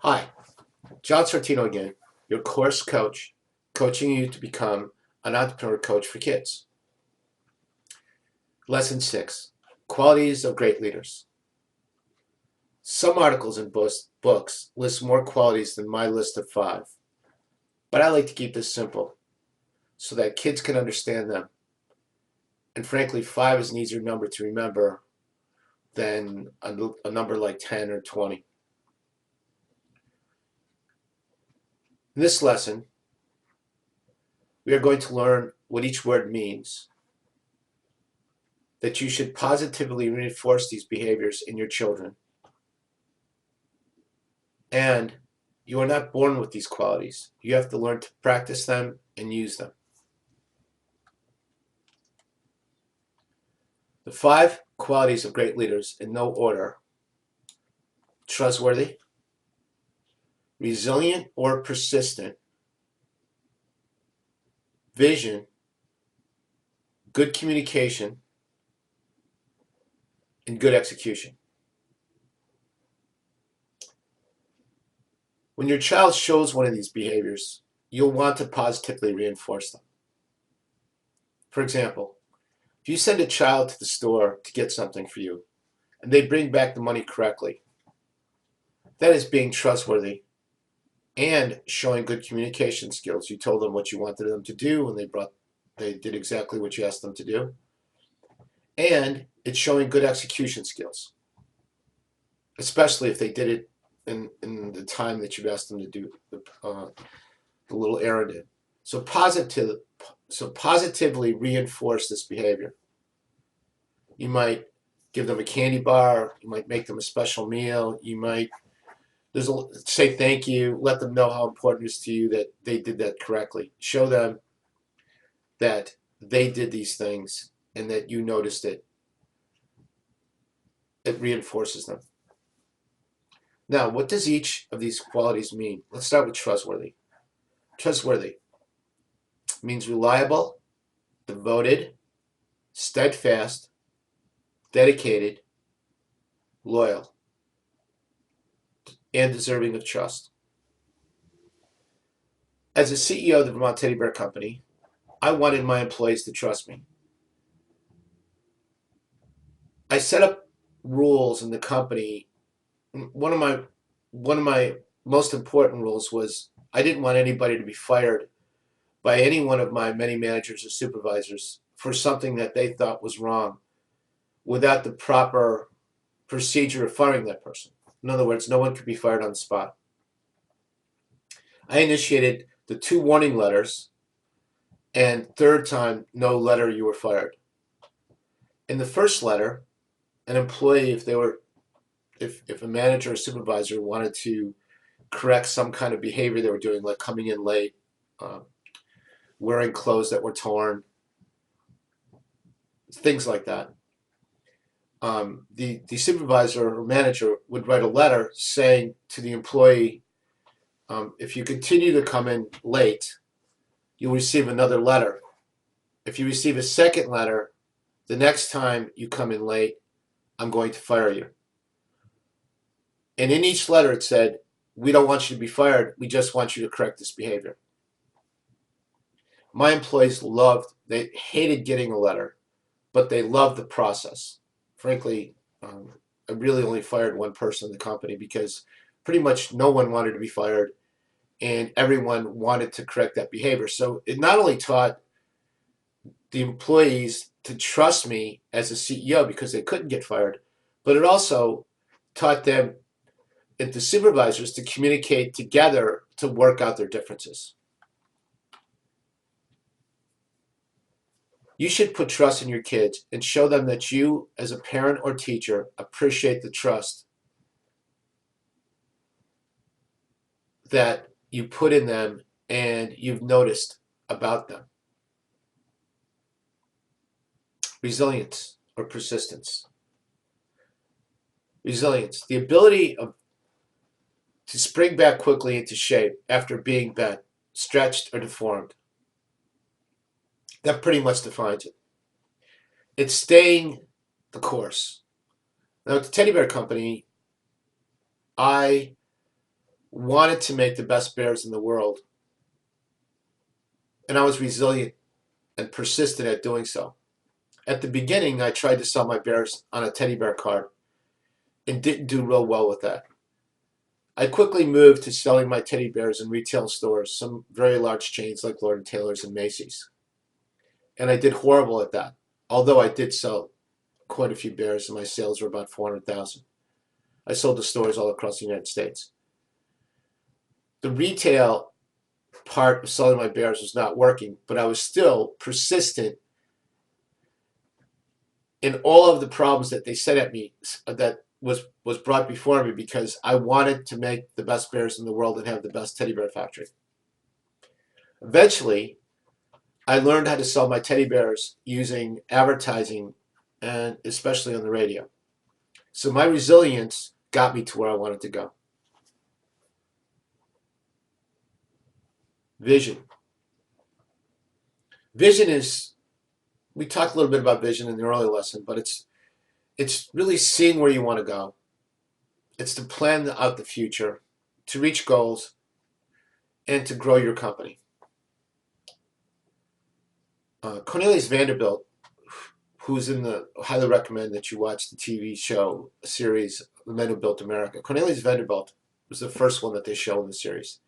Hi, John Sortino again, your course coach, coaching you to become an entrepreneur coach for kids. Lesson 6, Qualities of Great Leaders. Some articles and books list more qualities than my list of 5, but I like to keep this simple so that kids can understand them. And frankly, 5 is an easier number to remember than a number like 10 or 20. In this lesson, we are going to learn what each word means, that you should positively reinforce these behaviors in your children. And you are not born with these qualities. You have to learn to practice them and use them. The 5 qualities of great leaders, in no order: trustworthy, resilient or persistent, vision, good communication, and good execution. When your child shows one of these behaviors, you'll want to positively reinforce them. For example, if you send a child to the store to get something for you and they bring back the money correctly, that is being trustworthy and showing good communication skills. You told them what you wanted them to do and they did exactly what you asked them to do. And it's showing good execution skills, especially if they did it in the time that you've asked them to do the little errand in. So positively reinforce this behavior. You might give them a candy bar. You might make them a special meal. You might say thank you. Let them know how important it is to you that they did that correctly. Show them that they did these things and that you noticed it. It reinforces them. Now, what does each of these qualities mean? Let's start with trustworthy. Trustworthy means reliable, devoted, steadfast, dedicated, loyal, and deserving of trust. As a CEO of the Vermont Teddy Bear Company, I wanted my employees to trust me. I set up rules in the company. One of my most important rules was I didn't want anybody to be fired by any one of my many managers or supervisors for something that they thought was wrong without the proper procedure of firing that person. In other words, no one could be fired on the spot. I initiated the 2 warning letters, and third time, no letter, you were fired. In the first letter, an employee, if a manager or supervisor wanted to correct some kind of behavior they were doing, like coming in late, wearing clothes that were torn, things like that, the supervisor or manager would write a letter saying to the employee, if you continue to come in late, you'll receive another letter. If you receive a second letter, the next time you come in late, I'm going to fire you. And in each letter it said, we don't want you to be fired, we just want you to correct this behavior. My employees they hated getting a letter, but they loved the process. Frankly, I really only fired one person in the company because pretty much no one wanted to be fired and everyone wanted to correct that behavior. So it not only taught the employees to trust me as a CEO because they couldn't get fired, but it also taught them and the supervisors to communicate together to work out their differences. You should put trust in your kids and show them that you, as a parent or teacher, appreciate the trust that you put in them and you've noticed about them. Resilience or persistence. Resilience, the ability to spring back quickly into shape after being bent, stretched, or deformed. That pretty much defines it. It's staying the course. Now, at the Teddy Bear Company, I wanted to make the best bears in the world, and I was resilient and persistent at doing so. At the beginning, I tried to sell my bears on a teddy bear card and didn't do real well with that. I quickly moved to selling my teddy bears in retail stores, some very large chains like Lord & Taylor's and Macy's. And I did horrible at that, although I did sell quite a few bears and my sales were about 400,000. I sold to stores all across the United States. The retail part of selling my bears was not working, but I was still persistent in all of the problems that they set at me that was brought before me, because I wanted to make the best bears in the world and have the best teddy bear factory. Eventually, I learned how to sell my teddy bears using advertising and especially on the radio. So my resilience got me to where I wanted to go. Vision. Vision is, we talked a little bit about vision in the earlier lesson, but it's really seeing where you want to go. It's to plan out the future, to reach goals, and to grow your company. Cornelius Vanderbilt, who's in the, highly recommend that you watch the TV show series, The Men Who Built America. Cornelius Vanderbilt was the first one that they show in the series.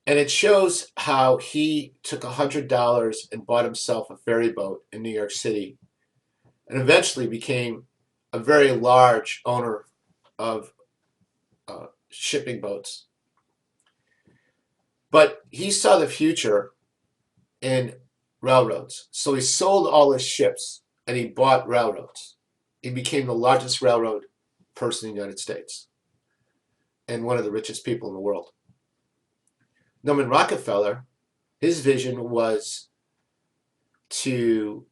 And it shows how he took $100 and bought himself a ferry boat in New York City and eventually became a very large owner of shipping boats. But he saw the future in railroads. So he sold all his ships and he bought railroads. He became the largest railroad person in the United States and one of the richest people in the world. Norman Rockefeller, his vision was to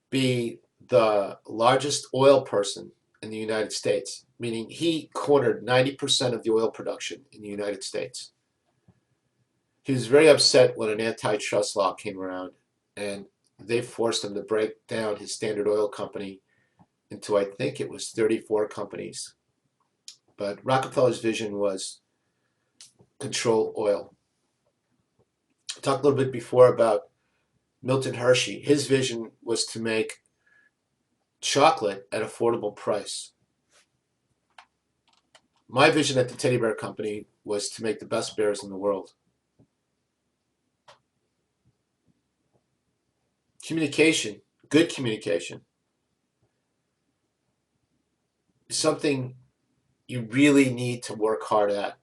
be the largest oil person in the United States, meaning he cornered 90% of the oil production in the United States. He was very upset when an antitrust law came around and they forced him to break down his Standard Oil company into, I think it was 34 companies. But Rockefeller's vision was control oil. I talked a little bit before about Milton Hershey. His vision was to make chocolate at affordable price. My vision at the Teddy Bear Company was to make the best bears in the world. Communication, good communication, is something you really need to work hard at.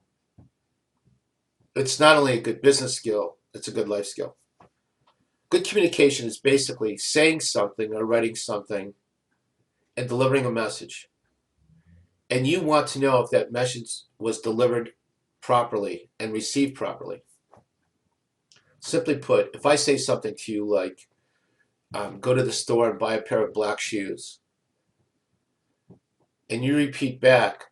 It's not only a good business skill, it's a good life skill. Good communication is basically saying something or writing something and delivering a message. And you want to know if that message was delivered properly and received properly. Simply put, if I say something to you like, go to the store and buy a pair of black shoes, and you repeat back,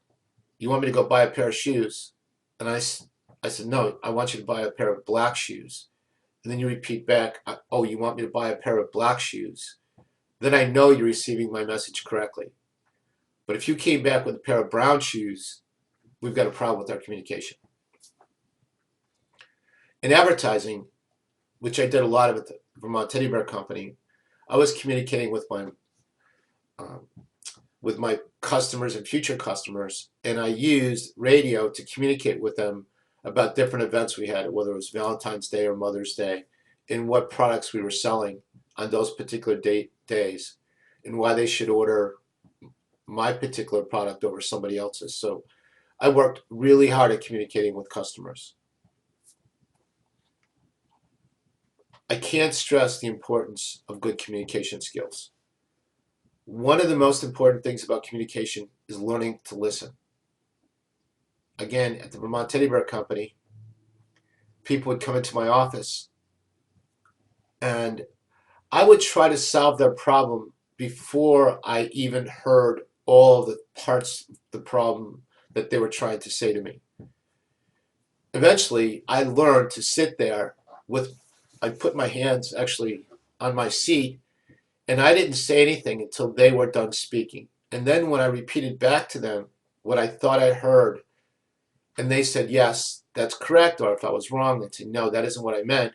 you want me to go buy a pair of shoes? And I said, no, I want you to buy a pair of black shoes. And then you repeat back, oh, you want me to buy a pair of black shoes? Then I know you're receiving my message correctly. But if you came back with a pair of brown shoes, we've got a problem with our communication. In advertising, which I did a lot of at the Vermont Teddy Bear Company, I was communicating with my customers and future customers, and I used radio to communicate with them about different events we had, whether it was Valentine's Day or Mother's Day, and what products we were selling on those particular days, and why they should order my particular product over somebody else's. So I worked really hard at communicating with customers. I can't stress the importance of good communication skills. One of the most important things about communication is learning to listen. Again, at the Vermont Teddy Bear Company, people would come into my office and I would try to solve their problem before I even heard all of the parts of the problem that they were trying to say to me. Eventually, I learned to sit there I put my hands actually on my seat, and I didn't say anything until they were done speaking. And then when I repeated back to them what I thought I heard and they said, yes, that's correct, or if I was wrong, they'd say, no, that isn't what I meant,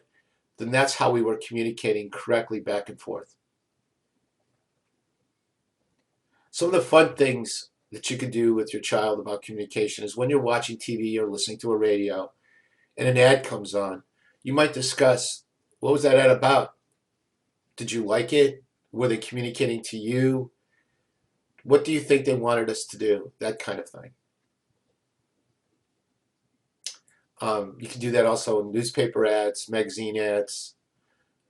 then that's how we were communicating correctly back and forth. Some of the fun things that you can do with your child about communication is when you're watching TV or listening to a radio and an ad comes on, you might discuss, what was that ad about? Did you like it? Were they communicating to you? What do you think they wanted us to do? That kind of thing. You can do that also in newspaper ads, magazine ads.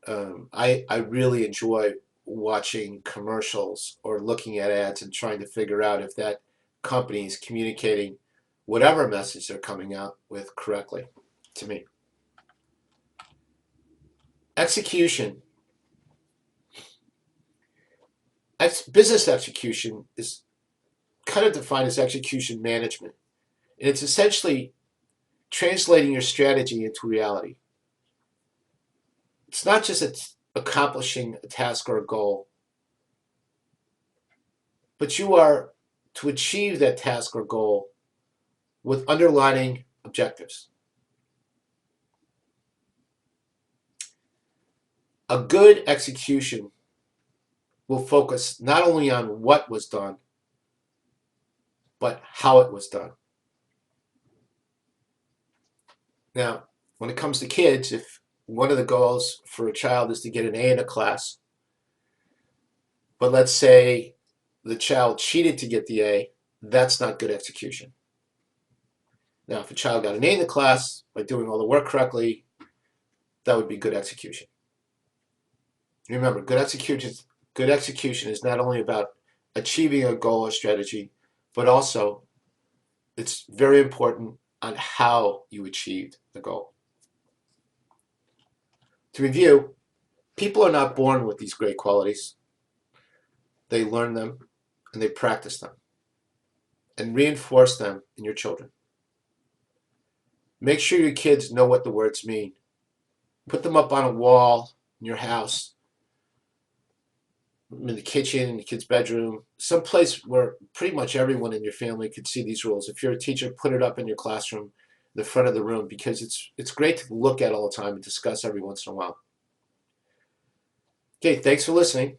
I really enjoy watching commercials or looking at ads and trying to figure out if that company is communicating whatever message they're coming out with correctly to me. Execution. Business execution is kind of defined as execution management. And it's essentially translating your strategy into reality. It's not just accomplishing a task or a goal, but you are to achieve that task or goal with underlying objectives. A good execution will focus not only on what was done, but how it was done. Now, when it comes to kids, if one of the goals for a child is to get an A in a class, but let's say the child cheated to get the A, that's not good execution. Now, if a child got an A in the class by doing all the work correctly, that would be good execution. Remember, good execution is not only about achieving a goal or strategy, but also it's very important on how you achieved the goal. To review, people are not born with these great qualities. They learn them and they practice them and reinforce them in your children. Make sure your kids know what the words mean. Put them up on a wall in your house, in the kitchen, in the kid's bedroom, someplace where pretty much everyone in your family could see these rules. If you're a teacher, put it up in your classroom, in the front of the room, because it's great to look at all the time and discuss every once in a while. Okay, thanks for listening.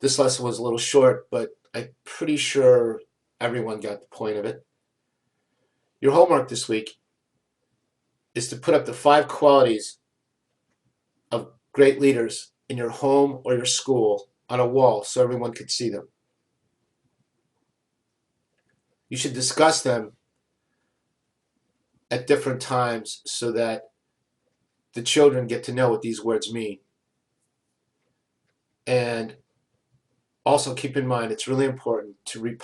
This lesson was a little short, but I'm pretty sure everyone got the point of it. Your homework this week is to put up the 5 qualities of great leaders in your home or your school on a wall so everyone could see them. You should discuss them at different times so that the children get to know what these words mean. And also keep in mind, it's really important to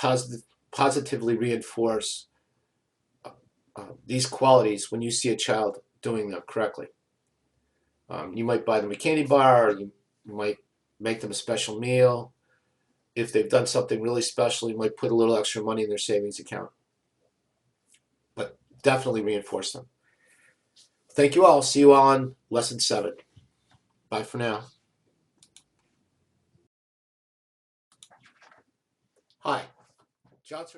positively reinforce these qualities when you see a child doing them correctly. You might buy them a candy bar, or you might make them a special meal. If they've done something really special, you might put a little extra money in their savings account. But definitely reinforce them. Thank you all. See you all on lesson 7. Bye for now. Hi, Johnson.